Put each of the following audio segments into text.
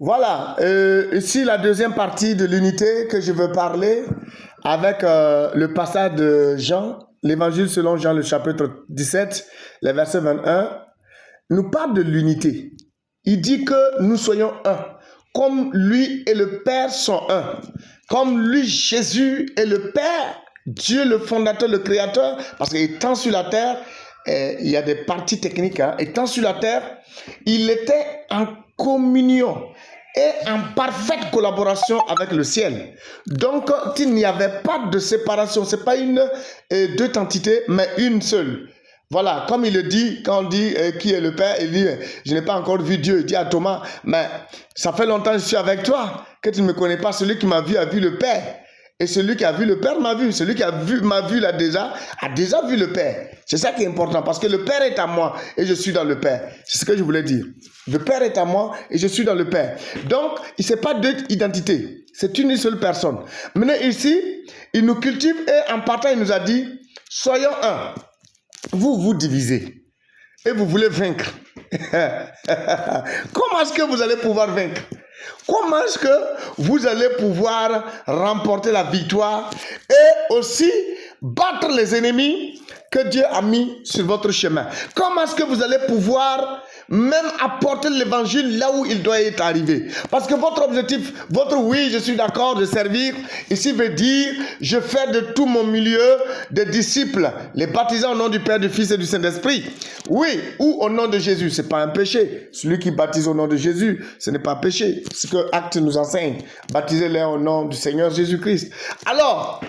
Voilà, ici la deuxième partie de l'unité que je veux parler avec le passage de Jean, l'évangile selon Jean, le chapitre 17, les versets 21, nous parle de l'unité. Il dit que nous soyons un, comme lui et le Père sont un, comme lui, Jésus et le Père, Dieu le fondateur, le créateur, parce qu'étant sur la terre, il y a des parties techniques, étant sur la terre, il était en communion et en parfaite collaboration avec le ciel. Donc, il n'y avait pas de séparation. Ce n'est pas une deux entités, mais une seule. Voilà, comme il le dit, quand on dit qui est le Père, il dit, je n'ai pas encore vu Dieu. Il dit à Thomas, mais ça fait longtemps que je suis avec toi, que tu ne me connais pas. Celui qui m'a vu a vu le Père. Et celui qui a vu le Père m'a vu. Celui qui m'a vu là déjà, a déjà vu le Père. C'est ça qui est important, parce que le Père est à moi et je suis dans le Père. C'est ce que je voulais dire. Le Père est à moi et je suis dans le Père. Donc, il ne s'est pas deux identités. C'est une seule personne. Maintenant, ici, il nous cultive et en partant, il nous a dit, soyons un. Vous vous divisez et vous voulez vaincre. Comment est-ce que vous allez pouvoir vaincre? Comment est-ce que vous allez pouvoir remporter la victoire et aussi battre les ennemis que Dieu a mis sur votre chemin? Comment est-ce que vous allez pouvoir même apporter l'évangile là où il doit être arrivé? Parce que votre objectif, votre oui, je suis d'accord de servir, ici veut dire, je fais de tout mon milieu des disciples, les baptisant au nom du Père, du Fils et du Saint-Esprit. Oui, ou au nom de Jésus, ce n'est pas un péché. Celui qui baptise au nom de Jésus, ce n'est pas un péché. C'est ce que Actes nous enseigne. Baptisez-les au nom du Seigneur Jésus-Christ. Alors,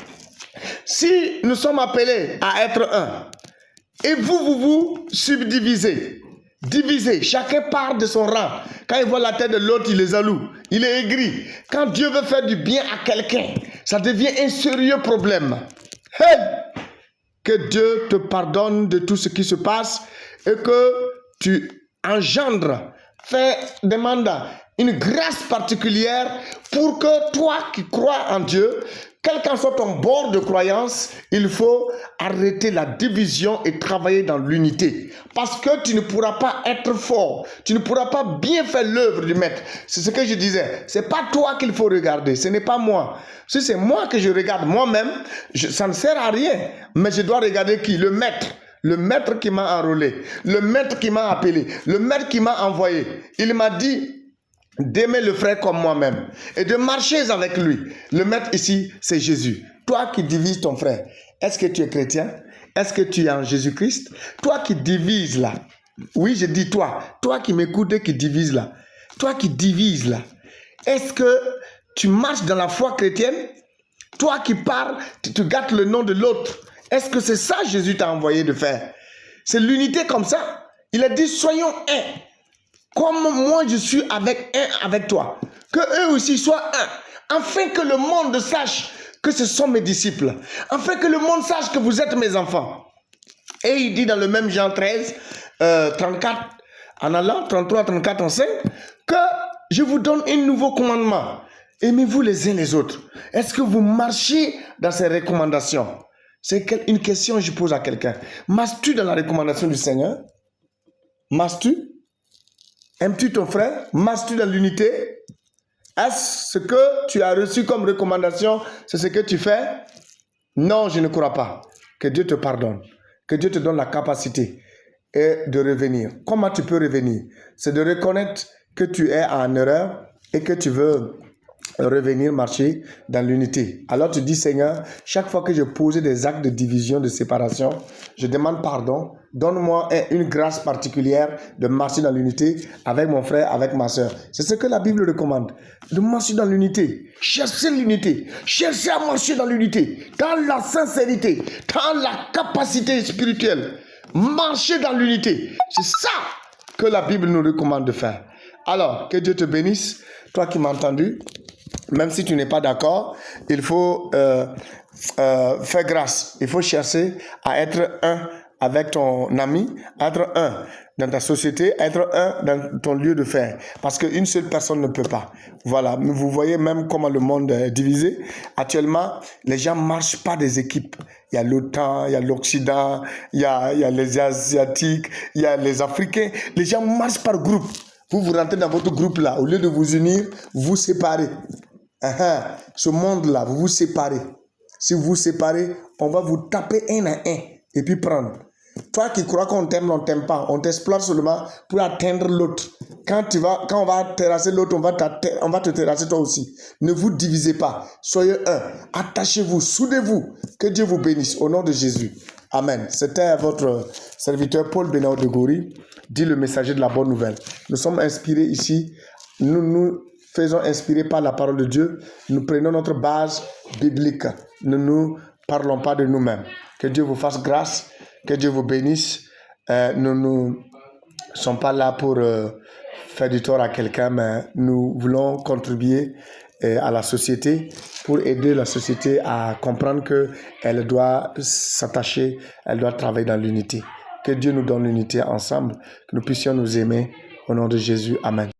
si nous sommes appelés à être un, et vous subdivisez, divisez, chacun part de son rang. Quand il voit la tête de l'autre, il est jaloux, il est aigri. Quand Dieu veut faire du bien à quelqu'un, ça devient un sérieux problème. Hey! Que Dieu te pardonne de tout ce qui se passe et que tu engendres, demande une grâce particulière pour que toi qui crois en Dieu, quel qu'en soit ton bord de croyance, il faut arrêter la division et travailler dans l'unité. Parce que tu ne pourras pas être fort, tu ne pourras pas bien faire l'œuvre du maître. C'est ce que je disais. Ce n'est pas toi qu'il faut regarder, ce n'est pas moi. Si c'est moi que je regarde moi-même, ça ne sert à rien. Mais je dois regarder qui? Le maître. Le maître qui m'a enrôlé, le maître qui m'a appelé, le maître qui m'a envoyé. Il m'a dit d'aimer le frère comme moi-même et de marcher avec lui. Le maître ici, c'est Jésus. Toi qui divises ton frère, est-ce que tu es chrétien? Est-ce que tu es en Jésus-Christ? Toi qui divises là, oui, je dis toi qui m'écoutes et qui divise là, toi qui divises là, est-ce que tu marches dans la foi chrétienne? Toi qui parles, tu gâtes le nom de l'autre. Est-ce que c'est ça que Jésus t'a envoyé de faire? C'est l'unité comme ça. Il a dit, soyons un. Comme moi je suis avec toi. Que eux aussi soient un. Afin que le monde sache que ce sont mes disciples. Afin que le monde sache que vous êtes mes enfants. Et il dit dans le même Jean 13, 34, en allant, 33, 34, 35, que je vous donne un nouveau commandement. Aimez-vous les uns les autres. Est-ce que vous marchez dans ces recommandations? C'est une question que je pose à quelqu'un. Marches-tu dans la recommandation du Seigneur? Marches-tu? Aimes-tu ton frère? Marches-tu dans l'unité? Est-ce que tu as reçu comme recommandation, c'est ce que tu fais? Non, je ne crois pas. Que Dieu te pardonne. Que Dieu te donne la capacité et de revenir. Comment tu peux revenir? C'est de reconnaître que tu es en erreur et que tu veux revenir marcher dans l'unité. Alors tu dis, Seigneur, chaque fois que je pose des actes de division, de séparation, je demande pardon. Donne-moi une grâce particulière de marcher dans l'unité avec mon frère, avec ma soeur. C'est ce que la Bible recommande. De marcher dans l'unité. Chercher l'unité. Chercher à marcher dans l'unité. Dans la sincérité. Dans la capacité spirituelle. Marcher dans l'unité. C'est ça que la Bible nous recommande de faire. Alors, que Dieu te bénisse. Toi qui m'as entendu. Même si tu n'es pas d'accord, il faut faire grâce. Il faut chercher à être un avec ton ami, à être un dans ta société, à être un dans ton lieu de faire. Parce qu'une seule personne ne peut pas. Voilà, vous voyez même comment le monde est divisé. Actuellement, les gens ne marchent pas des équipes. Il y a l'OTAN, il y a l'Occident, il y a les Asiatiques, il y a les Africains. Les gens marchent par groupe. Vous rentrez dans votre groupe là, au lieu de vous unir, vous vous séparez. Ce monde-là, vous vous séparez. Si vous vous séparez, on va vous taper un à un et puis prendre. Toi qui crois qu'on t'aime, on ne t'aime pas. On t'exploite seulement pour atteindre l'autre. Quand on va terrasser l'autre, on va te terrasser toi aussi. Ne vous divisez pas. Soyez un. Attachez-vous, soudez-vous. Que Dieu vous bénisse au nom de Jésus. Amen. C'était votre serviteur Paul Bénard de Gori, dit le messager de la bonne nouvelle. Nous sommes inspirés ici. Nous faisons inspirer par la parole de Dieu. Nous prenons notre base biblique. Ne nous parlons pas de nous-mêmes. Que Dieu vous fasse grâce. Que Dieu vous bénisse. Nous ne sommes pas là pour faire du tort à quelqu'un, mais nous voulons contribuer à la société pour aider la société à comprendre qu'elle doit s'attacher, elle doit travailler dans l'unité. Que Dieu nous donne l'unité ensemble, que nous puissions nous aimer. Au nom de Jésus, Amen.